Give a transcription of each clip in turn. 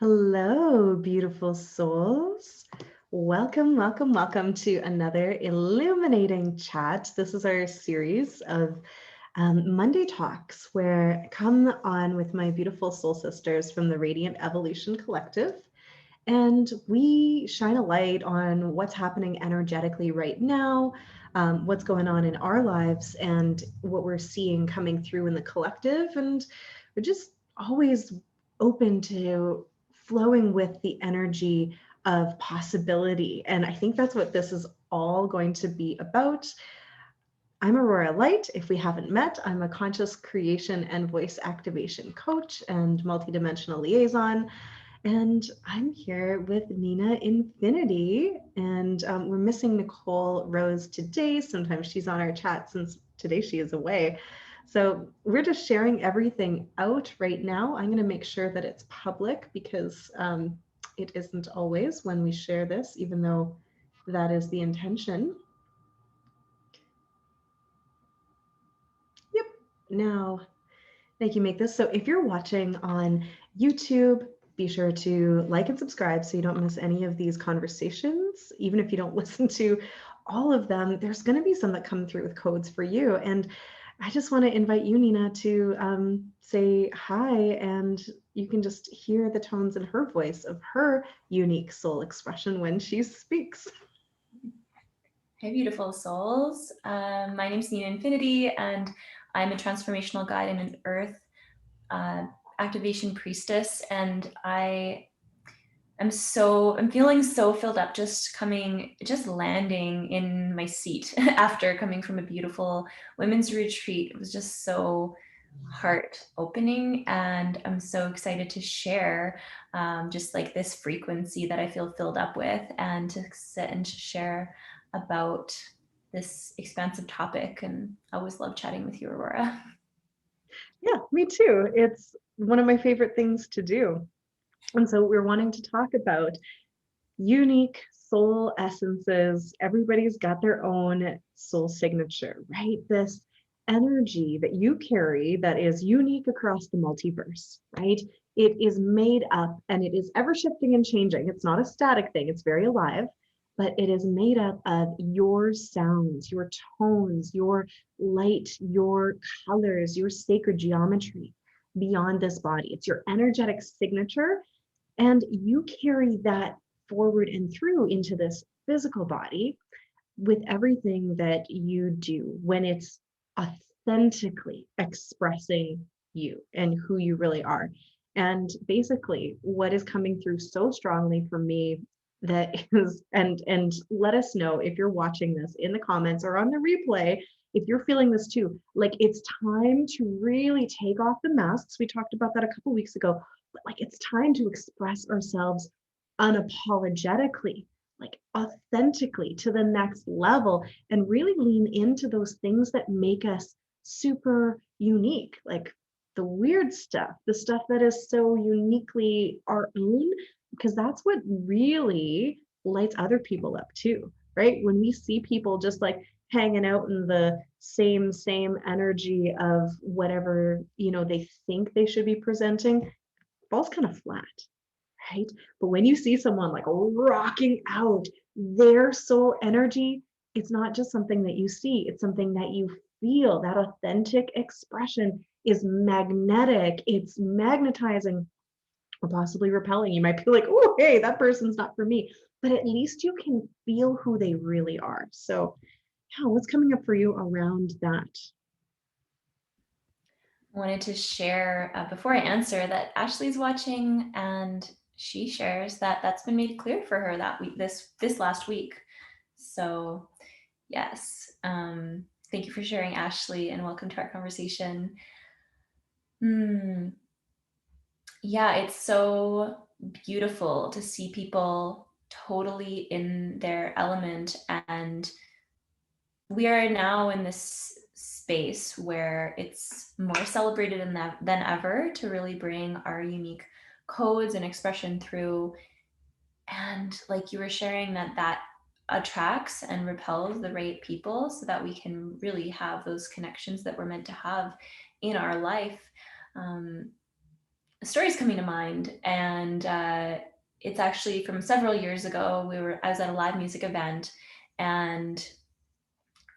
Hello, beautiful souls. Welcome, welcome, welcome to another illuminating chat. This is our series of Monday Talks, where I come on with my beautiful soul sisters from the Radiant Evolution Collective, and we shine a light on what's happening energetically right now, what's going on in our lives, and what we're seeing coming through in the collective. And we're just always open to flowing with the energy of possibility. And I think that's what this is all going to be about. I'm Aurora Light. If we haven't met, I'm a conscious creation and voice activation coach and multidimensional liaison. And I'm here with Nina Infinity, and we're missing Nicole Rose today. Sometimes she's on our chat since today she is away. So we're just sharing everything out right now. I'm going to make sure that it's public because it isn't always when we share this, even though that is the intention. Yep. Now, thank you, make this. So if you're watching on YouTube, be sure to like and subscribe so you don't miss any of these conversations. Even if you don't listen to all of them, there's going to be some that come through with codes for you. And I just want to invite you, Nina, to say hi, and you can just hear the tones in her voice of her unique soul expression when she speaks. Hey, beautiful souls. My name is Nina Infinity, and I'm a transformational guide and an earth activation priestess. And I'm feeling so filled up just landing in my seat after coming from a beautiful women's retreat. It was just so heart opening, and I'm so excited to share just like this frequency that I feel filled up with, and to sit and share about this expansive topic. And I always love chatting with you, Aurora. Yeah, me too. It's one of my favorite things to do. And so we're wanting to talk about unique soul essences. Everybody's got their own soul signature, right? This energy that you carry that is unique across the multiverse, right? It is made up and it is ever shifting and changing. It's not a static thing, it's very alive, but it is made up of your sounds, your tones, your light, your colors, your sacred geometry beyond this body. It's your energetic signature, and you carry that forward and through into this physical body with everything that you do when it's authentically expressing you and who you really are. And basically, what is coming through so strongly for me that is, and let us know if you're watching this in the comments or on the replay, if you're feeling this too. Like, it's time to really take off the masks. We talked about that a couple weeks ago, but like, it's time to express ourselves unapologetically, like authentically, to the next level, and really lean into those things that make us super unique, like the weird stuff, the stuff that is so uniquely our own, because that's what really lights other people up too, right? When we see people just like hanging out in the same energy of whatever, they think they should be presenting, falls kind of flat, right? But when you see someone like rocking out their soul energy, it's not just something that you see, it's something that you feel. That authentic expression is magnetic, it's magnetizing, or possibly repelling. You might be like, oh, hey, that person's not for me. But at least you can feel who they really are. So, yeah, what's coming up for you around that? Wanted to share before I answer that Ashley's watching, and she shares that that's been made clear for her that week, this last week. So yes, thank you for sharing, Ashley, and welcome to our conversation. Yeah, it's so beautiful to see people totally in their element, and we are now in this space where it's more celebrated than ever to really bring our unique codes and expression through. And like you were sharing, that attracts and repels the right people so that we can really have those connections that we're meant to have in our life. um, a story's coming to mind, and it's actually from several years ago. I was at a live music event, and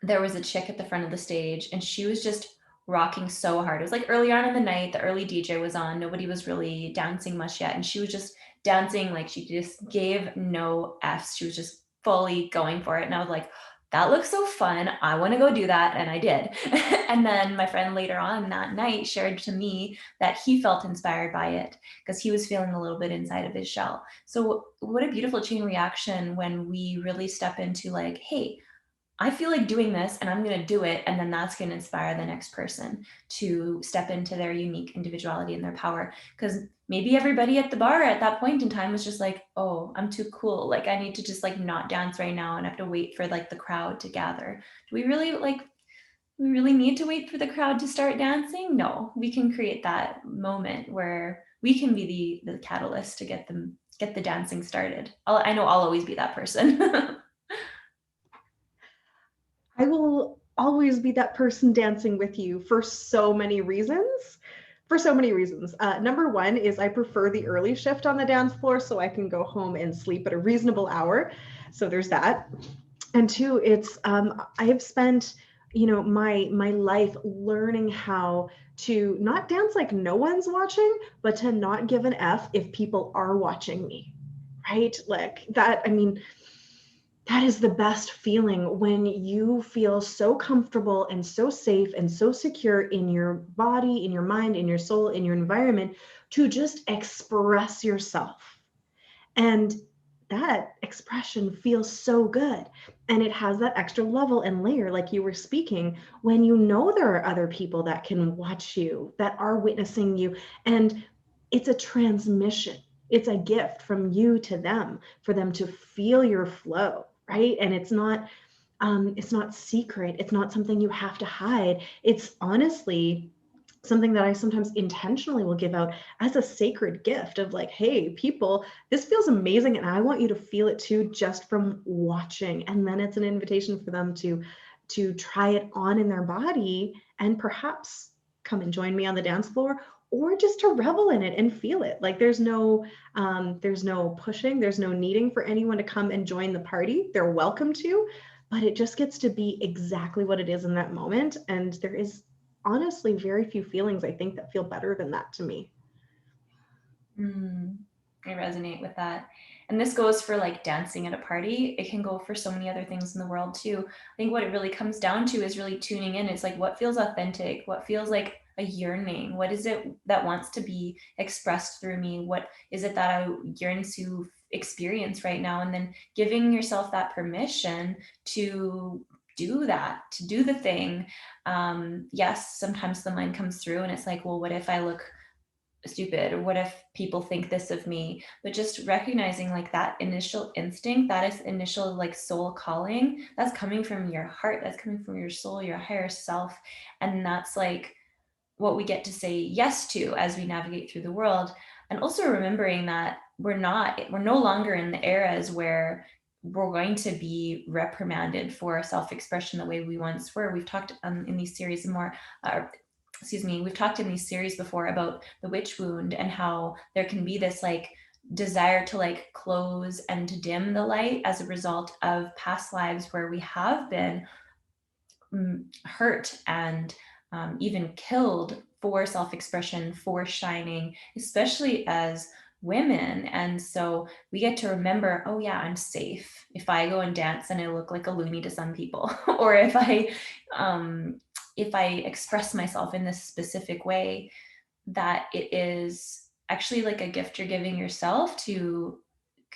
there was a chick at the front of the stage, and she was just rocking so hard. It was like early on in the night, the early DJ was on, nobody was really dancing much yet, and she was just dancing like she just gave no F's. She was just fully going for it, and I was like, that looks so fun, I want to go do that, and I did. And then my friend later on that night shared to me that he felt inspired by it because he was feeling a little bit inside of his shell. So what a beautiful chain reaction when we really step into like, hey, I feel like doing this and I'm going to do it. And then that's going to inspire the next person to step into their unique individuality and their power. Because maybe everybody at the bar at that point in time was just like, oh, I'm too cool. Like I need to just like not dance right now and have to wait for like the crowd to gather. Do we really need to wait for the crowd to start dancing? No, we can create that moment where we can be the catalyst to get the dancing started. I know I'll always be that person. I will always be that person dancing with you for so many reasons. For so many reasons. Number one is I prefer the early shift on the dance floor so I can go home and sleep at a reasonable hour. So there's that. And two, it's I have spent my life learning how to not dance like no one's watching, but to not give an F if people are watching me, right? Like that. I mean, that is the best feeling when you feel so comfortable and so safe and so secure in your body, in your mind, in your soul, in your environment to just express yourself. And that expression feels so good. And it has that extra level and layer, like you were speaking, when you know there are other people that can watch you, that are witnessing you. And it's a transmission, it's a gift from you to them for them to feel your flow, right? And it's not secret, it's not something you have to hide. It's honestly something that I sometimes intentionally will give out as a sacred gift of like, hey, people, this feels amazing and I want you to feel it too just from watching. And then it's an invitation for them to try it on in their body and perhaps come and join me on the dance floor or just to revel in it and feel it. Like there's no pushing, there's no needing for anyone to come and join the party. They're welcome to, but it just gets to be exactly what it is in that moment. And there is honestly very few feelings I think that feel better than that to me. I resonate with that. And this goes for like dancing at a party. It can go for so many other things in the world too. I think what it really comes down to is really tuning in. It's like what feels authentic, what feels like a yearning, what is it that wants to be expressed through me, what is it that I yearn to experience right now, and then giving yourself that permission to do that, to do the thing. Yes, sometimes the mind comes through and it's like, well, what if I look stupid, or what if people think this of me? But just recognizing like that initial instinct, that is initial like soul calling, that's coming from your heart, that's coming from your soul, your higher self. And that's like what we get to say yes to as we navigate through the world. And also remembering that we're no longer in the eras where we're going to be reprimanded for self-expression the way we once were. We've talked in these series more, we've talked in these series before about the witch wound and how there can be this like desire to like close and to dim the light as a result of past lives where we have been hurt and even killed for self-expression, for shining, especially as women. And so we get to remember, oh yeah, I'm safe if I go and dance and I look like a loony to some people, or if I express myself in this specific way, that it is actually like a gift you're giving yourself to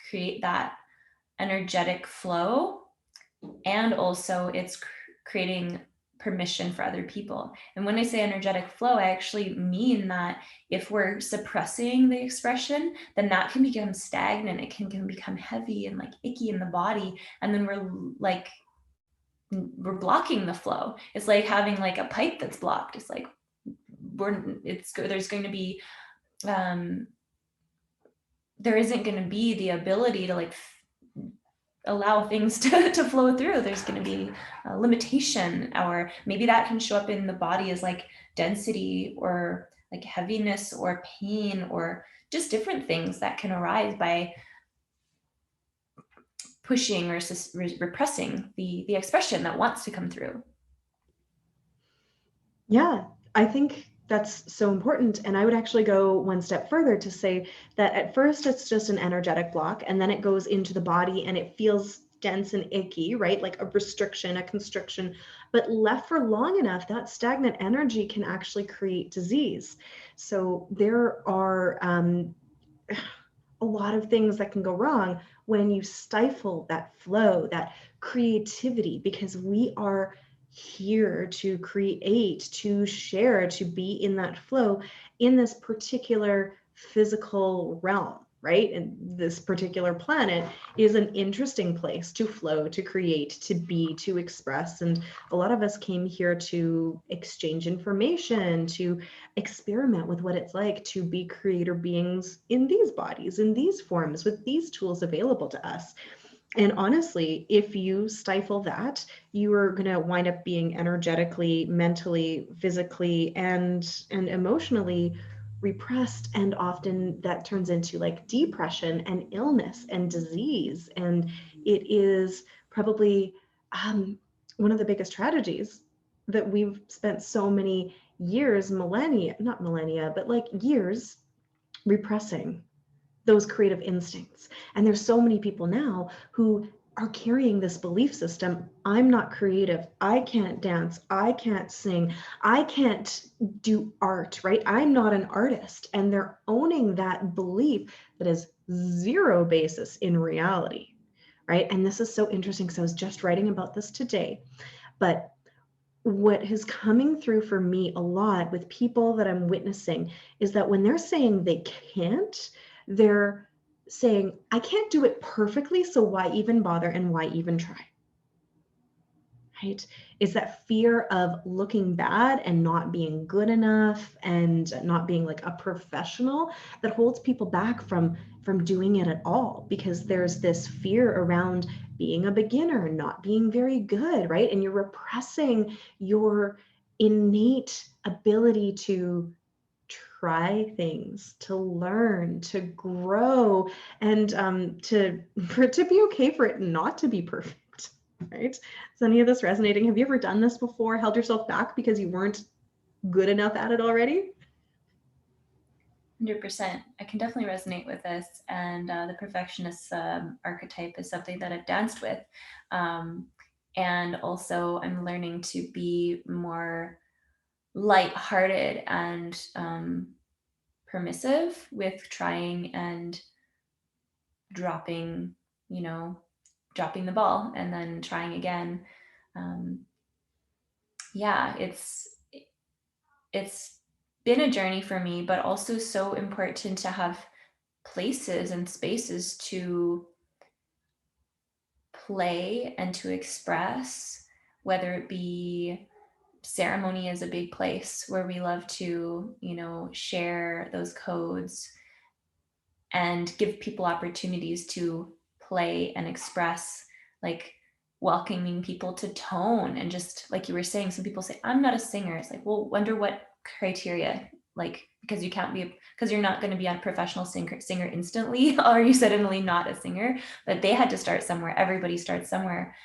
create that energetic flow. And also it's creating permission for other people. And when I say energetic flow, I actually mean that if we're suppressing the expression, then that can become stagnant. It can become heavy and like icky in the body. And then we're blocking the flow. It's like having like a pipe that's blocked. It's like there's going to be there isn't going to be the ability to like allow things to flow through. There's going to be a limitation, or maybe that can show up in the body as like density or like heaviness or pain or just different things that can arise by pushing or repressing the expression that wants to come through. Yeah, I think that's so important. And I would actually go one step further to say that at first it's just an energetic block, and then it goes into the body and it feels dense and icky, right? Like a restriction, a constriction. But left for long enough, that stagnant energy can actually create disease. So there are a lot of things that can go wrong when you stifle that flow, that creativity, because we are here to create, to share, to be in that flow in this particular physical realm, right? And this particular planet is an interesting place to flow, to create, to be, to express. And a lot of us came here to exchange information, to experiment with what it's like to be creator beings in these bodies, in these forms, with these tools available to us. And honestly, if you stifle that, you are going to wind up being energetically, mentally, physically, and emotionally repressed. And often that turns into like depression and illness and disease. And it is probably one of the biggest tragedies that we've spent so many years, millennia, not millennia, but like years repressing those creative instincts. And there's so many people now who are carrying this belief system: I'm not creative, I can't dance, I can't sing, I can't do art, right? I'm not an artist. And they're owning that belief that has zero basis in reality, right? And this is so interesting because I was just writing about this today. But what is coming through for me a lot with people that I'm witnessing is that when they're saying they can't, they're saying, I can't do it perfectly, so why even bother and why even try? Right? Is that fear of looking bad and not being good enough and not being like a professional that holds people back from doing it at all, because there's this fear around being a beginner, not being very good, right? And you're repressing your innate ability to try things, to learn, to grow, and for it to be okay for it not to be perfect, right? Is any of this resonating? Have you ever done this before? Held yourself back because you weren't good enough at it already? 100%. I can definitely resonate with this. And the perfectionist archetype is something that I've danced with. Um, and also, I'm learning to be more lighthearted and permissive with trying and dropping, you know, dropping the ball and then trying again. Um, yeah, it's been a journey for me, but also so important to have places and spaces to play and to express, whether it be ceremony is a big place where we love to, share those codes and give people opportunities to play and express, like welcoming people to tone. And just like you were saying, some people say, I'm not a singer. It's like, well, wonder what criteria, like, because you can't be, because you're not going to be a professional singer instantly, or you suddenly not a singer, but they had to start somewhere. Everybody starts somewhere.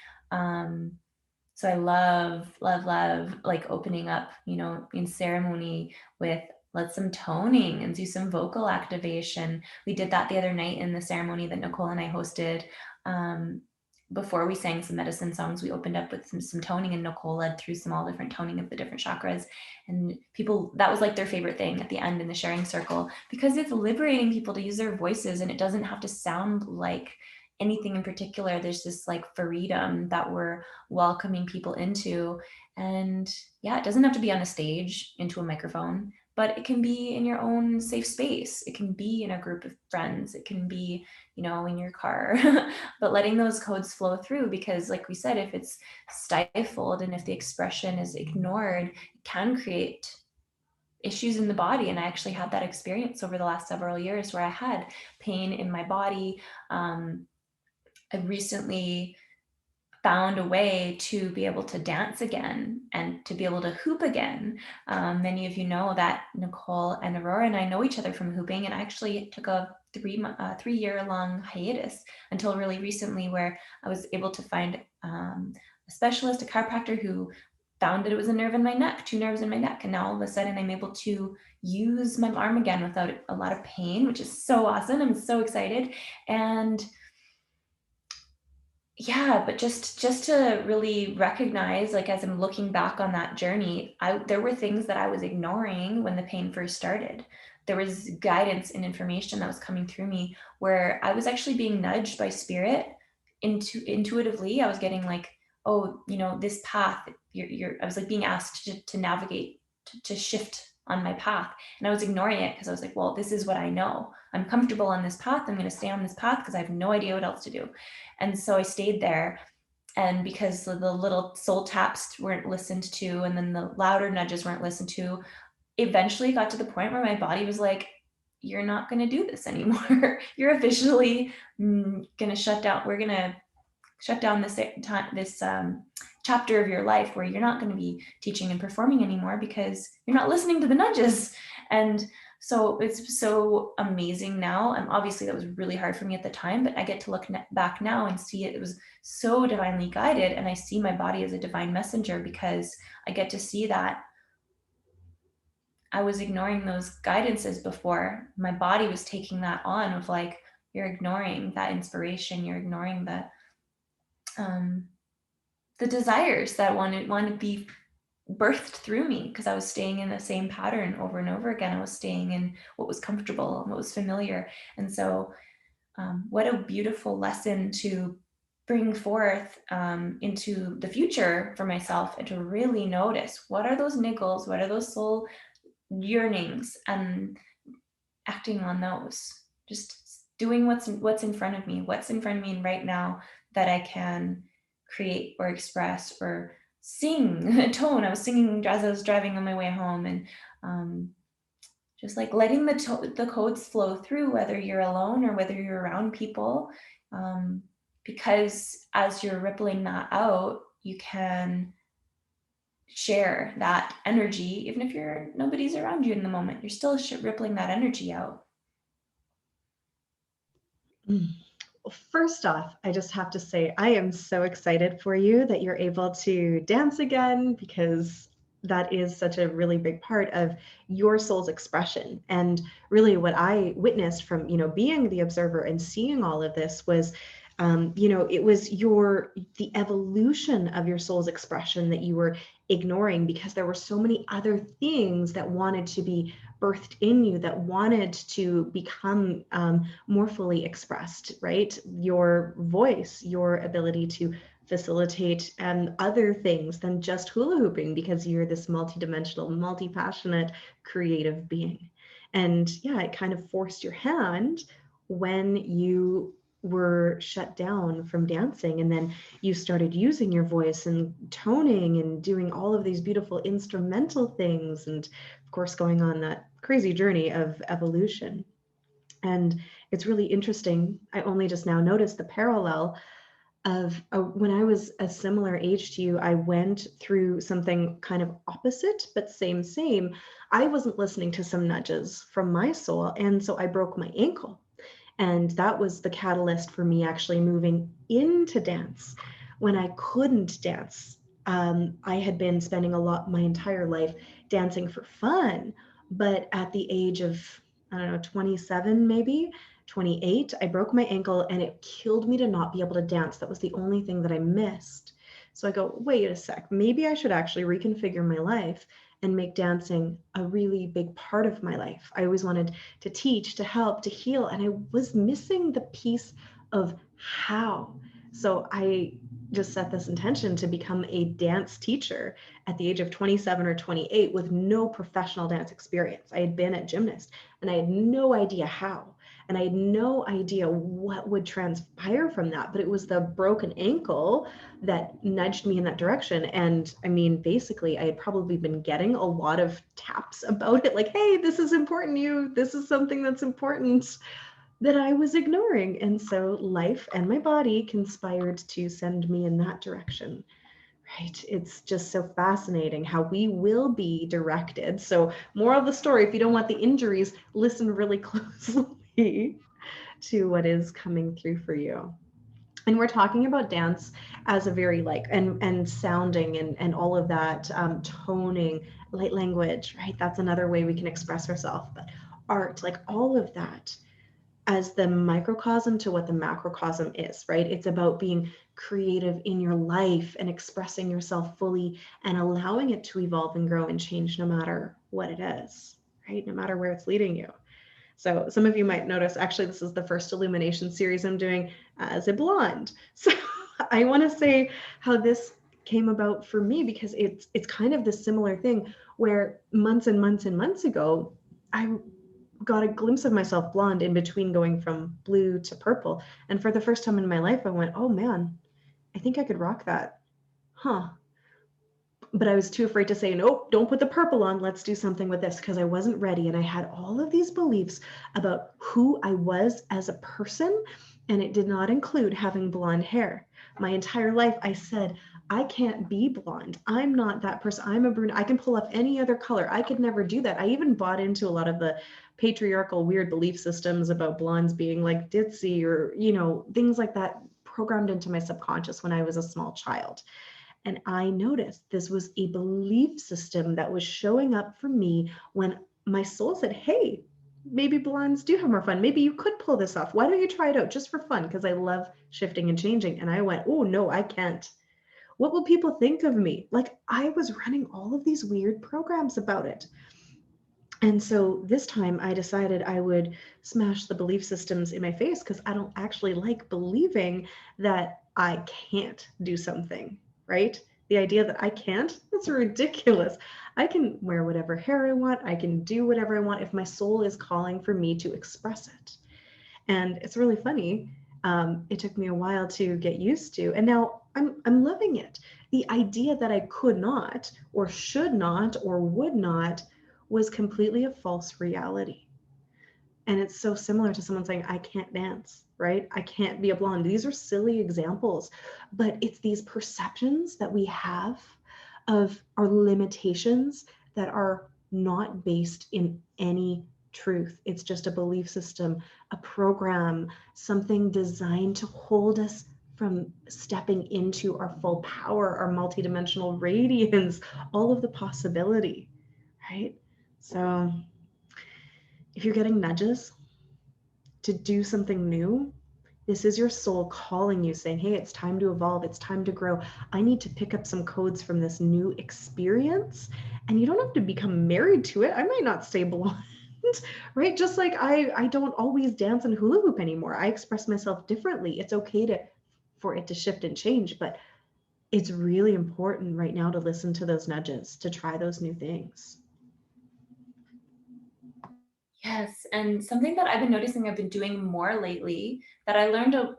So I love like opening up, in ceremony with let's some toning and do some vocal activation. We did that the other night in the ceremony that Nicole and I hosted. Um, Before we sang some medicine songs, we opened up with some toning, and Nicole led through some all different toning of the different chakras. And people, that was like their favorite thing at the end in the sharing circle, because it's liberating people to use their voices and it doesn't have to sound like anything in particular. There's this like freedom that we're welcoming people into. And yeah, it doesn't have to be on a stage into a microphone, but it can be in your own safe space. It can be in a group of friends. It can be, in your car, but letting those codes flow through, because like we said, if it's stifled and if the expression is ignored, it can create issues in the body. And I actually had that experience over the last several years where I had pain in my body. I recently found a way to be able to dance again and to be able to hoop again. Many of you know that Nicole and Aurora and I know each other from hooping, and I actually took a 3 year long hiatus until really recently, where I was able to find a specialist, a chiropractor, who found that it was a nerve in my neck, 2 nerves in my neck. And now all of a sudden I'm able to use my arm again without a lot of pain, which is so awesome. I'm so excited. And yeah, but just to really recognize, like, as I'm looking back on that journey, there were things that I was ignoring when the pain first started. There was guidance and information that was coming through me where I was actually being nudged by spirit intuitively. I was getting like, oh, this path, I was like being asked to navigate, to shift on my path. And I was ignoring it because I was like, well, this is what I know. I'm comfortable on this path. I'm going to stay on this path because I have no idea what else to do. And so I stayed there. And because the little soul taps weren't listened to, and then the louder nudges weren't listened to, eventually got to the point where my body was like, you're not going to do this anymore. You're officially going to shut down. We're going to shut down this chapter of your life where you're not going to be teaching and performing anymore because you're not listening to the nudges. And so it's so amazing now. And obviously that was really hard for me at the time, but I get to look back now and see it was so divinely guided. And I see my body as a divine messenger because I get to see that I was ignoring those guidances before. My body was taking that on of like, you're ignoring that inspiration. You're ignoring the desires that want to be birthed through me, because I was staying in the same pattern over and over again. I was staying in what was comfortable and what was familiar. And so what a beautiful lesson to bring forth into the future for myself, and to really notice what are those niggles, what are those soul yearnings, and acting on those. Just doing what's in front of me, right now that I can create or express or sing a tone. I was singing as I was driving on my way home, and just like letting the codes flow through, whether you're alone or whether you're around people, because as you're rippling that out, you can share that energy. Even if nobody's around you in the moment, you're still rippling that energy out. Well, first off, I just have to say, I am so excited for you that you're able to dance again, because that is such a really big part of your soul's expression. And really what I witnessed from, being the observer and seeing all of this was, it was the evolution of your soul's expression that you were ignoring, because there were so many other things that wanted to be birthed in you, that wanted to become more fully expressed, right? Your voice, your ability to facilitate other things than just hula hooping, because you're this multidimensional, multi-passionate, creative being. And yeah, it kind of forced your hand when you were shut down from dancing, and then you started using your voice and toning and doing all of these beautiful instrumental things, and of course going on that crazy journey of evolution. And it's really interesting, I only just now noticed the parallel of when I was a similar age to you, I went through something kind of opposite, but same. I wasn't listening to some nudges from my soul, and so I broke my ankle. And that was the catalyst for me actually moving into dance when I couldn't dance. I had been spending my entire life dancing for fun, but at the age of, I don't know, 27, maybe 28, I broke my ankle, and it killed me to not be able to dance. That was the only thing that I missed. So I go, wait a sec, maybe I should actually reconfigure my life and make dancing a really big part of my life. I always wanted to teach, to help, to heal, and I was missing the piece of how. So I just set this intention to become a dance teacher at the age of 27 or 28 with no professional dance experience. I had been a gymnast, and I had no idea how. And I had no idea what would transpire from that, but it was the broken ankle that nudged me in that direction. And I mean, basically, I had probably been getting a lot of taps about it, like, hey, this is important to you. This is something that's important. that I was ignoring. And so life and my body conspired to send me in that direction. Right. It's just so fascinating how we will be directed. So, moral of the story, if you don't want the injuries, listen really closely to what is coming through for you. And we're talking about dance as a very like and sounding and all of that, toning, light language, right? That's another way we can express ourselves. But art, like all of that, as the microcosm to what the macrocosm is, right? It's about being creative in your life and expressing yourself fully and allowing it to evolve and grow and change no matter what it is, right? No matter where it's leading you. So some of you might notice, actually, this is the first Illumination series I'm doing as a blonde. So I want to say how this came about for me, because it's kind of this similar thing where months and months and months ago, I got a glimpse of myself blonde in between going from blue to purple. And for the first time in my life, I went, oh man, I think I could rock that. Huh. But I was too afraid to say, nope, don't put the purple on. Let's do something with this, because I wasn't ready. And I had all of these beliefs about who I was as a person. And it did not include having blonde hair. My entire life, I said, I can't be blonde. I'm not that person. I'm a brunette. I can pull off any other color. I could never do that. I even bought into a lot of the patriarchal weird belief systems about blondes being like ditzy or, things like that programmed into my subconscious when I was a small child. And I noticed this was a belief system that was showing up for me when my soul said, hey, maybe blondes do have more fun. Maybe you could pull this off. Why don't you try it out just for fun? Because I love shifting and changing. And I went, oh, no, I can't. What will people think of me? Like, I was running all of these weird programs about it. And so this time I decided I would smash the belief systems in my face, because I don't actually like believing that I can't do something, right? The idea that I can't, that's ridiculous. I can wear whatever hair I want. I can do whatever I want if my soul is calling for me to express it. And it's really funny. It took me a while to get used to, and now I'm loving it. The idea that I could not or should not or would not was completely a false reality. And it's so similar to someone saying, I can't dance, right? I can't be a blonde. These are silly examples, but it's these perceptions that we have of our limitations that are not based in any truth. It's just a belief system, a program, something designed to hold us from stepping into our full power, our multidimensional radiance, all of the possibility, right? So if you're getting nudges to do something new, this is your soul calling you, saying, hey, it's time to evolve. It's time to grow. I need to pick up some codes from this new experience. And you don't have to become married to it. I might not stay blonde, right? Just like I don't always dance and hula hoop anymore. I express myself differently. It's okay for it to shift and change, but it's really important right now to listen to those nudges, to try those new things. Yes, and something that I've been noticing I've been doing more lately that I learned a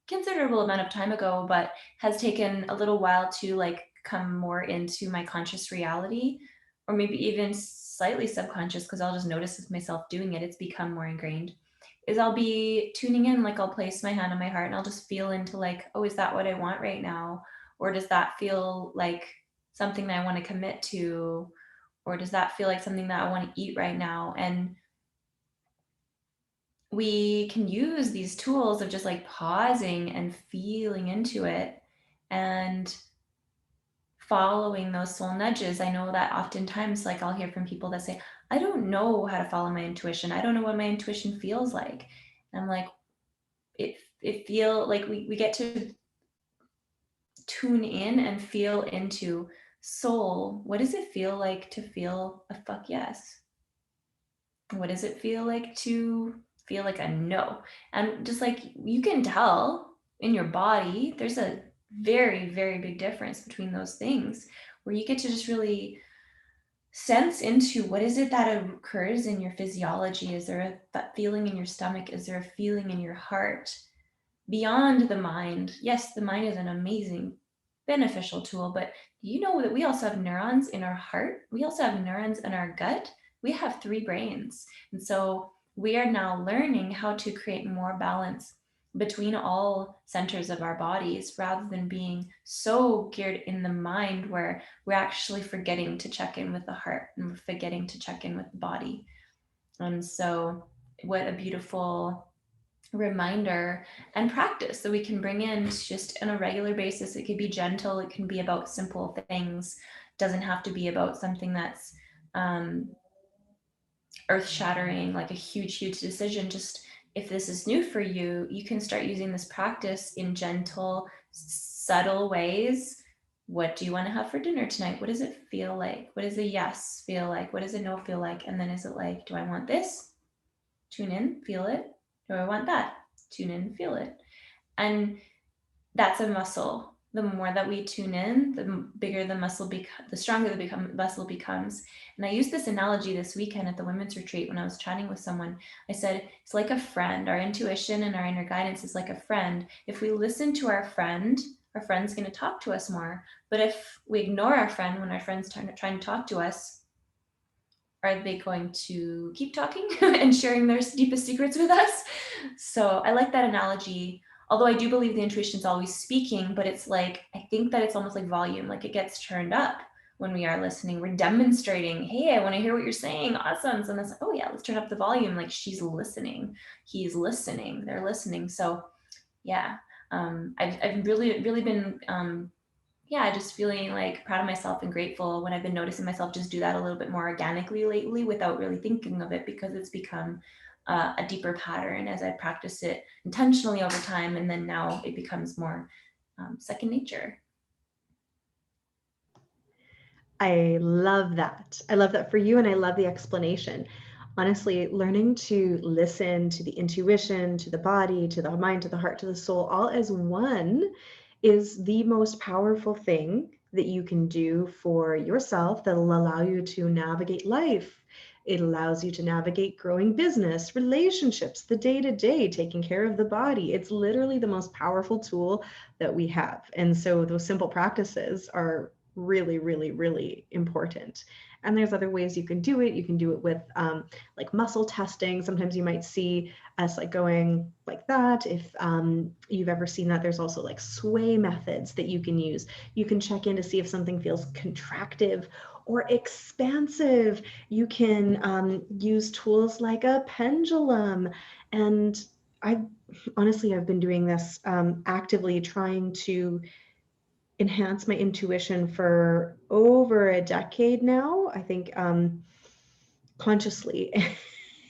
considerable amount of time ago, but has taken a little while to like come more into my conscious reality, or maybe even slightly subconscious, because I'll just notice myself doing it. It's become more ingrained. Is I'll be tuning in, like I'll place my hand on my heart and I'll just feel into like, oh, is that what I want right now? Or does that feel like something that I want to commit to? Or does that feel like something that I want to eat right now? And we can use these tools of just like pausing and feeling into it and following those soul nudges. I know that oftentimes, like, I'll hear from people that say, I don't know how to follow my intuition. I don't know what my intuition feels like. And I'm like, it feel like we get to tune in and feel into soul. What does it feel like to feel a fuck yes? What does it feel like to feel like a no? And just like you can tell in your body, there's a very, very big difference between those things where you get to just really sense into what is it that occurs in your physiology. Is there that feeling in your stomach? Is there a feeling in your heart beyond the mind? Yes, the mind is an amazing beneficial tool, but do you know that we also have neurons in our heart? We also have neurons in our gut. We have three brains. And so we are now learning how to create more balance between all centers of our bodies rather than being so geared in the mind where we're actually forgetting to check in with the heart and we're forgetting to check in with the body. And so, what a beautiful reminder and practice that we can bring in just on a regular basis. It could be gentle, it can be about simple things, it doesn't have to be about something that's um, earth shattering, like a huge decision. Just if this is new for you, you can start using this practice in gentle, subtle ways. What do you want to have for dinner tonight? What does it feel like? What does a yes feel like? What does a no feel like? And then is it like, do I want this? Tune in, feel it. Do I want that? Tune in, feel it. And that's a muscle. The more that we tune in, the bigger the muscle the stronger the muscle becomes. And I used this analogy this weekend at the women's retreat when I was chatting with someone. I said, it's like a friend. Our intuition and our inner guidance is like a friend. If we listen to our friend's going to talk to us more. But if we ignore our friend when our friend's trying to talk to us, are they going to keep talking and sharing their deepest secrets with us? So I like that analogy. Although I do believe the intuition is always speaking, but it's like, I think that it's almost like volume, like it gets turned up when we are listening. We're demonstrating, hey, I want to hear what you're saying. Awesome. So it's like, oh yeah, let's turn up the volume. Like she's listening, he's listening, they're listening. So yeah, I've really been yeah, just feeling like proud of myself and grateful when I've been noticing myself just do that a little bit more organically lately without really thinking of it, because it's become a deeper pattern as I practice it intentionally over time. And then now it becomes more second nature. I love that. I love that for you, and I love the explanation. Honestly, learning to listen to the intuition, to the body, to the mind, to the heart, to the soul, all as one is the most powerful thing that you can do for yourself that'll allow you to navigate life. It allows you to navigate growing business, relationships, the day-to-day, taking care of the body. It's literally the most powerful tool that we have. And so those simple practices are really important. And there's other ways you can do it. You can do it with like muscle testing. Sometimes you might see us like going like that. If you've ever seen that, there's also like sway methods that you can use. You can check in to see if something feels contractive or expansive. You can use tools like a pendulum. And I've been doing this actively, trying to enhance my intuition for over a decade now, I think, consciously.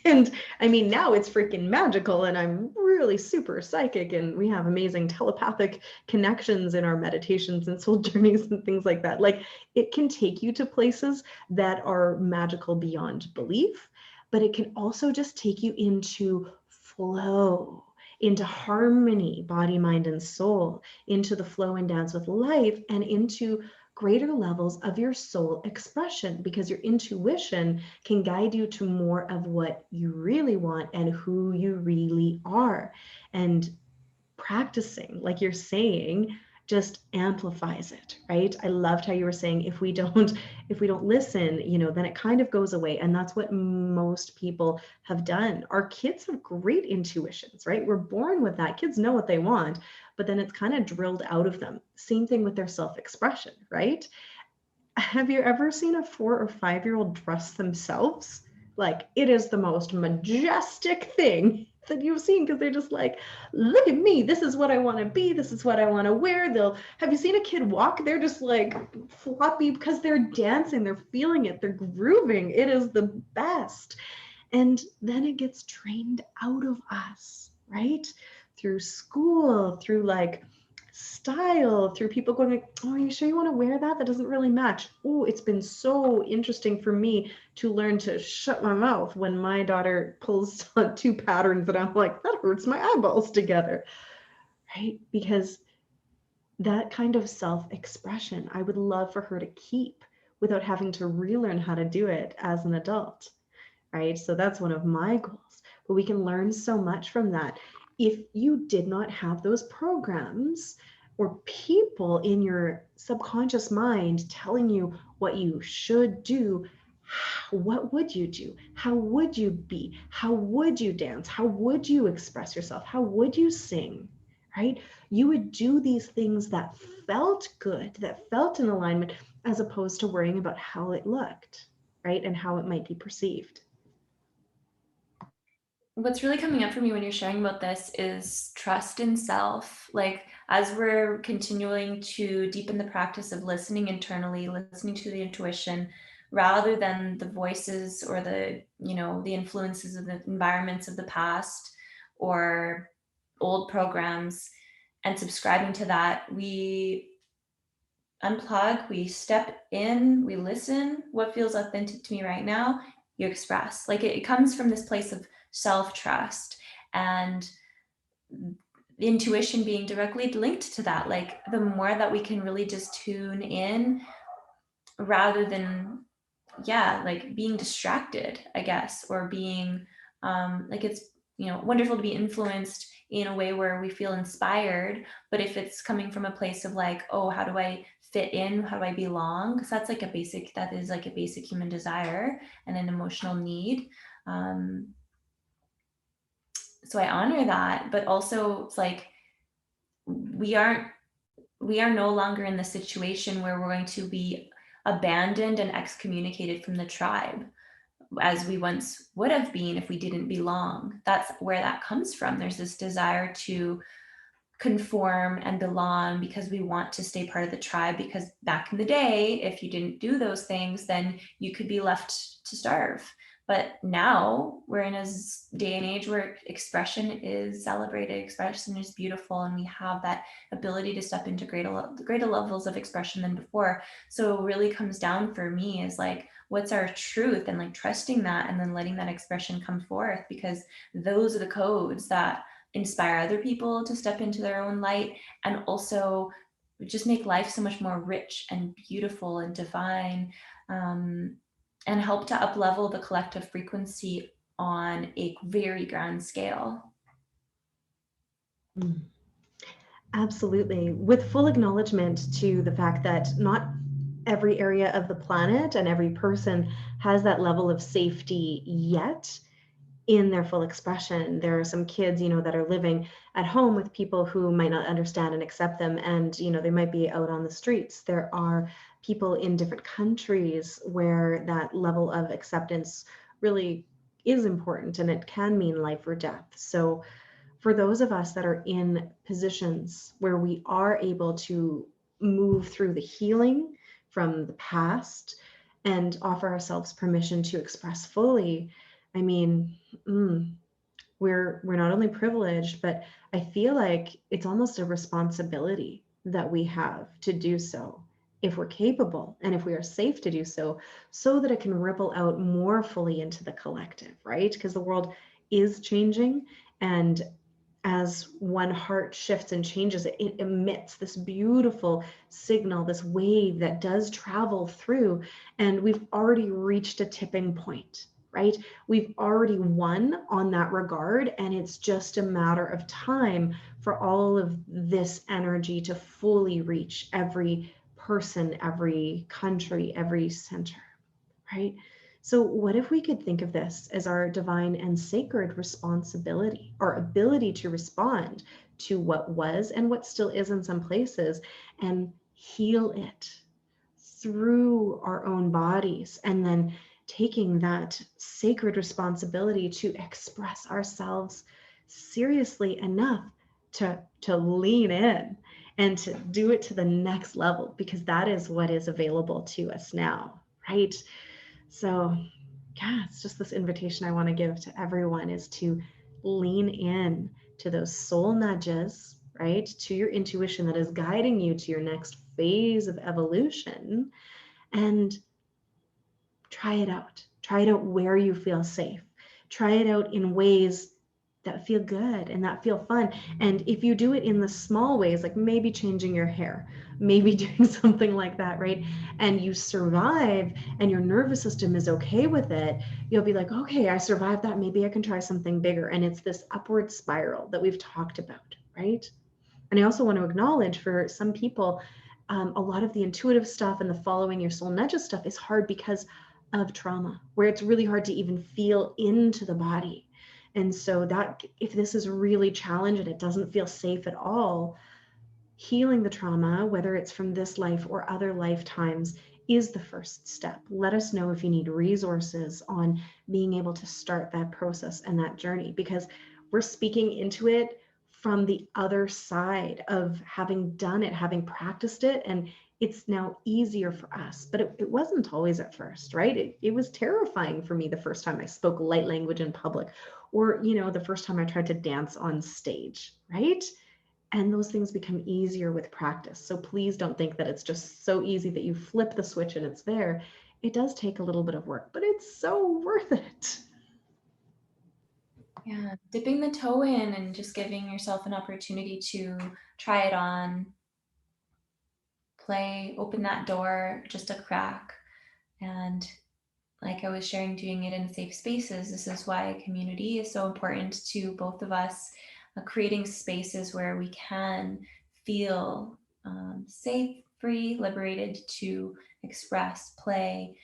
And I mean, now it's freaking magical, and I'm really super psychic, and we have amazing telepathic connections in our meditations and soul journeys and things like that. Like, it can take you to places that are magical beyond belief, but it can also just take you into flow, into harmony, body, mind, and soul, into the flow and dance with life, and into greater levels of your soul expression, because your intuition can guide you to more of what you really want and who you really are. And practicing, like you're saying, just amplifies it, right? I loved how you were saying, if we don't listen, then it kind of goes away. And that's what most people have done. Our kids have great intuitions, right? We're born with that. Kids know what they want, but then it's kind of drilled out of them. Same thing with their self-expression, right? Have you ever seen a 4 or 5-year-old dress themselves? Like, it is the most majestic thing that you've seen, because they're just like, look at me, this is what I want to be, this is what I want to wear. Have you seen a kid walk? They're just like floppy because they're dancing, they're feeling it, they're grooving. It is the best. And then it gets trained out of us, right? Through school, through like style, through people going like, oh, are you sure you want to wear that? That doesn't really match. Oh, it's been so interesting for me to learn to shut my mouth when my daughter pulls on 2 patterns that I'm like, that hurts my eyeballs together, right? Because that kind of self-expression, I would love for her to keep without having to relearn how to do it as an adult, right? So that's one of my goals. But we can learn so much from that. If you did not have those programs or people in your subconscious mind telling you what you should do, what would you do? How would you be? How would you dance? How would you express yourself? How would you sing? Right? You would do these things that felt good, that felt in alignment, as opposed to worrying about how it looked, right? And how it might be perceived. What's really coming up for me when you're sharing about this is trust in self. Like, as we're continuing to deepen the practice of listening internally, listening to the intuition, rather than the voices or the, the influences of the environments of the past or old programs, and subscribing to that, we unplug, we step in, we listen. What feels authentic to me right now, you express. Like, it comes from this place of self-trust and the intuition being directly linked to that. Like, the more that we can really just tune in rather than, yeah, like being distracted, I guess, or being like, it's, wonderful to be influenced in a way where we feel inspired. But if it's coming from a place of like, oh, how do I fit in? How do I belong? Because that is like a basic human desire and an emotional need. Um, so I honor that, but also it's like, we aren't we are no longer in the situation where we're going to be abandoned and excommunicated from the tribe as we once would have been if we didn't belong. That's where that comes from. There's this desire to conform and belong because we want to stay part of the tribe, because back in the day, if you didn't do those things, then you could be left to starve. But now we're in a day and age where expression is celebrated, expression is beautiful, and we have that ability to step into greater levels of expression than before. So it really comes down for me is like, what's our truth, and like trusting that and then letting that expression come forth, because those are the codes that inspire other people to step into their own light, and also just make life so much more rich and beautiful and divine, and help to up level the collective frequency on a very grand scale. Mm. Absolutely. With full acknowledgement to the fact that not every area of the planet and every person has that level of safety yet in their full expression. There are some kids, that are living at home with people who might not understand and accept them, and they might be out on the streets. There are people in different countries where that level of acceptance really is important, and it can mean life or death. So for those of us that are in positions where we are able to move through the healing from the past and offer ourselves permission to express fully, I mean, we're not only privileged, but I feel like it's almost a responsibility that we have to do so if we're capable and if we are safe to do so, so that it can ripple out more fully into the collective, right? Because the world is changing, and as one heart shifts and changes, it emits this beautiful signal, this wave that does travel through. And we've already reached a tipping point, right? We've already won on that regard. And it's just a matter of time for all of this energy to fully reach every person, every country, every center, right? So, what if we could think of this as our divine and sacred responsibility, our ability to respond to what was and what still is in some places, and heal it through our own bodies, and then taking that sacred responsibility to express ourselves seriously enough to lean in and to do it to the next level, because that is what is available to us now, right? So, yeah, it's just this invitation I want to give to everyone is to lean in to those soul nudges, right? To your intuition that is guiding you to your next phase of evolution, and try it out. Try it out where you feel safe. Try it out in ways that feel good and that feel fun. And if you do it in the small ways, like maybe changing your hair, maybe doing something like that, right? And you survive and your nervous system is okay with it, you'll be like, okay, I survived that. Maybe I can try something bigger. And it's this upward spiral that we've talked about, right? And I also want to acknowledge for some people, a lot of the intuitive stuff and the following your soul nudges stuff is hard because of trauma, where it's really hard to even feel into the body. And so that if this is really challenging and it doesn't feel safe at all, healing the trauma, whether it's from this life or other lifetimes, is the first step. Let us know if you need resources on being able to start that process and that journey, because we're speaking into it from the other side of having done it, having practiced it, and it's now easier for us. But it wasn't always at first, right? It was terrifying for me the first time I spoke light language in public, or, the first time I tried to dance on stage, right? And those things become easier with practice. So please don't think that it's just so easy that you flip the switch and it's there. It does take a little bit of work, but it's so worth it. Yeah, dipping the toe in and just giving yourself an opportunity to try it on, play, open that door just a crack. And like I was sharing, doing it in safe spaces. This is why community is so important to both of us, creating spaces where we can feel safe, free, liberated to express, play,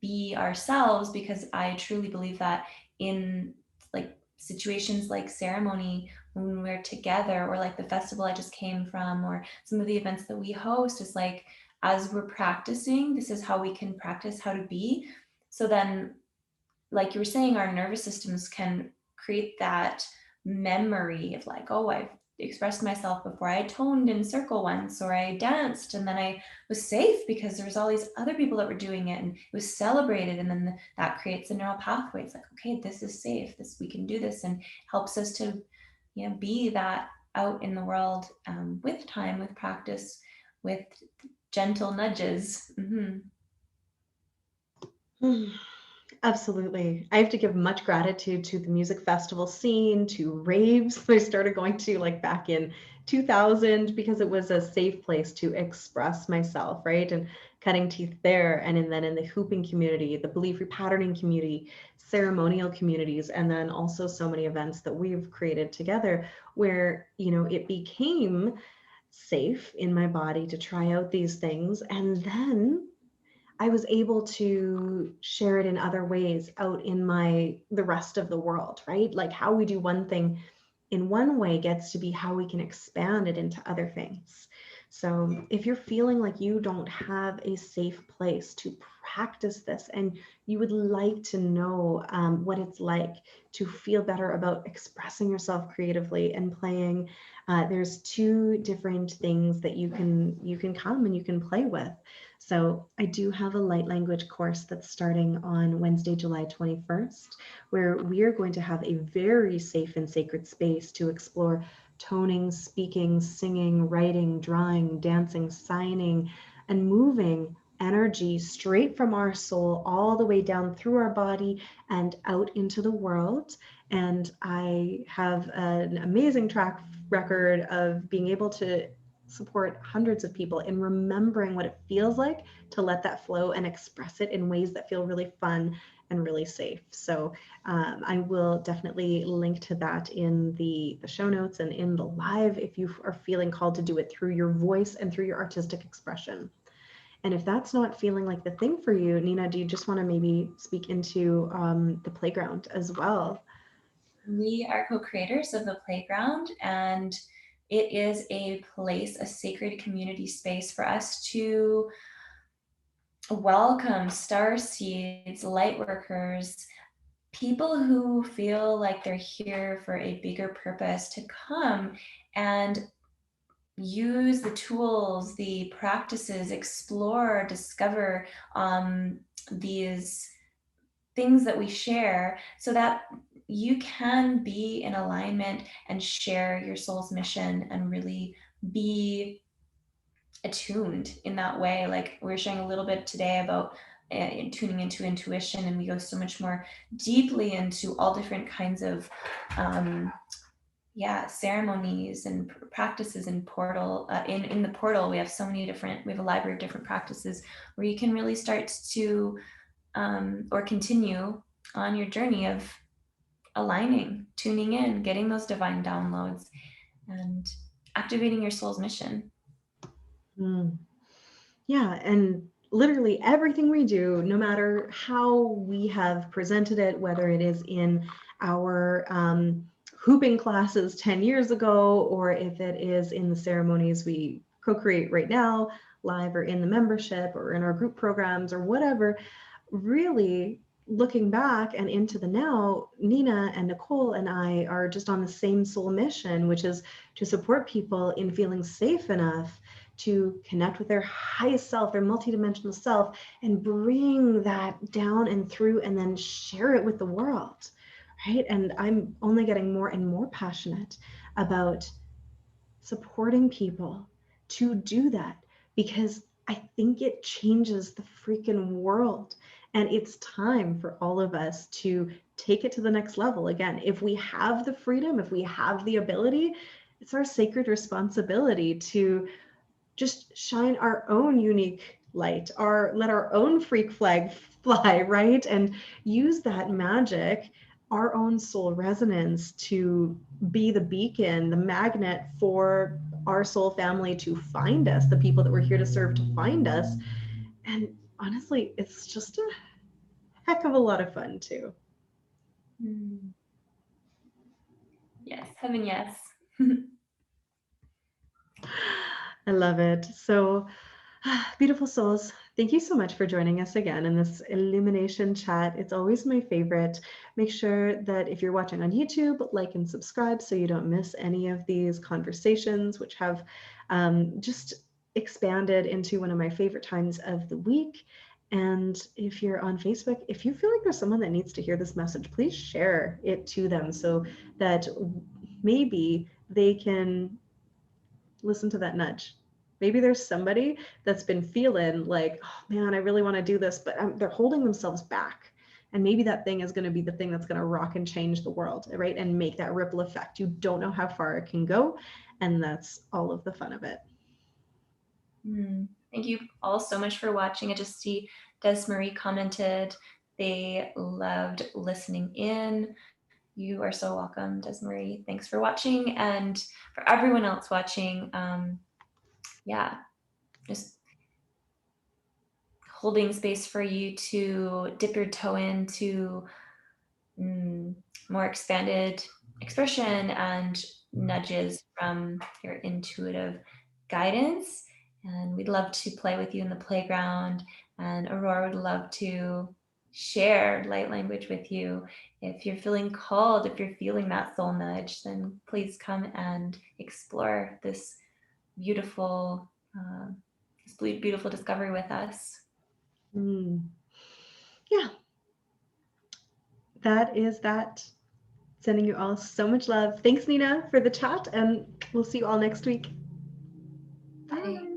be ourselves, because I truly believe that in like situations like ceremony, when we're together, or like the festival I just came from, or some of the events that we host, is like, as we're practicing, this is how we can practice how to be. So then, like you were saying, our nervous systems can create that memory of like, oh, I've expressed myself before. I toned in circle once, or I danced, and then I was safe because there was all these other people that were doing it, and it was celebrated. And then that creates a neural pathway. It's like, okay, this is safe. This, we can do this, and helps us to, be that out in the world, with time, with practice, with gentle nudges. Absolutely. I have to give much gratitude to the music festival scene, to raves I started going to like back in 2000, because it was a safe place to express myself, right? And cutting teeth there. And then in the hooping community, the belief repatterning community, ceremonial communities, and then also so many events that we've created together where, it became safe in my body to try out these things. And then I was able to share it in other ways out in the rest of the world, right? Like how we do one thing in one way gets to be how we can expand it into other things. So if you're feeling like you don't have a safe place to practice this, and you would like to know what it's like to feel better about expressing yourself creatively and playing, there's two different things that you can come and you can play with. So I do have a light language course that's starting on Wednesday, July 21st, where we are going to have a very safe and sacred space to explore toning, speaking, singing, writing, drawing, dancing, signing, and moving energy straight from our soul all the way down through our body and out into the world. And I have an amazing track record of being able to support hundreds of people in remembering what it feels like to let that flow and express it in ways that feel really fun and really safe. So I will definitely link to that in the show notes and in the live if you are feeling called to do it through your voice and through your artistic expression. And if that's not feeling like the thing for you, Nina, do you just want to maybe speak into the playground as well? We are co-creators of the playground, and it is a place, a sacred community space for us to welcome star seeds, light workers, people who feel like they're here for a bigger purpose, to come and use the tools, the practices, explore, discover these things that we share, so that you can be in alignment and share your soul's mission and really be attuned in that way. Like we are sharing a little bit today about tuning into intuition, and we go so much more deeply into all different kinds of ceremonies and practices in portal. In the portal, we have so many different. We have a library of different practices where you can really start to or continue on your journey of aligning, tuning in, getting those divine downloads, and activating your soul's mission. Mm. Yeah, and literally everything we do, no matter how we have presented it, whether it is in our hooping classes 10 years ago, or if it is in the ceremonies we co-create right now, live or in the membership or in our group programs or whatever, really looking back and into the now, Nina and Nicole and I are just on the same soul mission, which is to support people in feeling safe enough to connect with their highest self, their multidimensional self, and bring that down and through and then share it with the world, right? And I'm only getting more and more passionate about supporting people to do that, because I think it changes the freaking world. And it's time for all of us to take it to the next level. Again, if we have the freedom, if we have the ability, it's our sacred responsibility to just shine our own unique light, or let our own freak flag fly, right? And use that magic, our own soul resonance, to be the beacon, the magnet for our soul family to find us, the people that we're here to serve to find us. And honestly, it's just a heck of a lot of fun too. Yes, heaven, yes. I love it. So, beautiful souls, thank you so much for joining us again in this Illumination chat. It's always my favorite. Make sure that if you're watching on YouTube, like and subscribe so you don't miss any of these conversations, which have just expanded into one of my favorite times of the week. And if you're on Facebook, if you feel like there's someone that needs to hear this message, please share it to them so that maybe they can listen to that nudge. Maybe there's somebody that's been feeling like, oh man, I really want to do this, but they're holding themselves back. And maybe that thing is going to be the thing that's going to rock and change the world, right? And make that ripple effect. You don't know how far it can go. And that's all of the fun of it. Thank you all so much for watching. I just see Desmarie commented they loved listening in. You are so welcome, Desmarie. Thanks for watching. And for everyone else watching, yeah, just holding space for you to dip your toe into more expanded expression and nudges from your intuitive guidance. And we'd love to play with you in the playground. And Aurora would love to share light language with you. If you're feeling called, if you're feeling that soul nudge, then please come and explore this beautiful, beautiful discovery with us. Yeah. That is that. Sending you all so much love. Thanks, Nina, for the chat, and we'll see you all next week. Bye.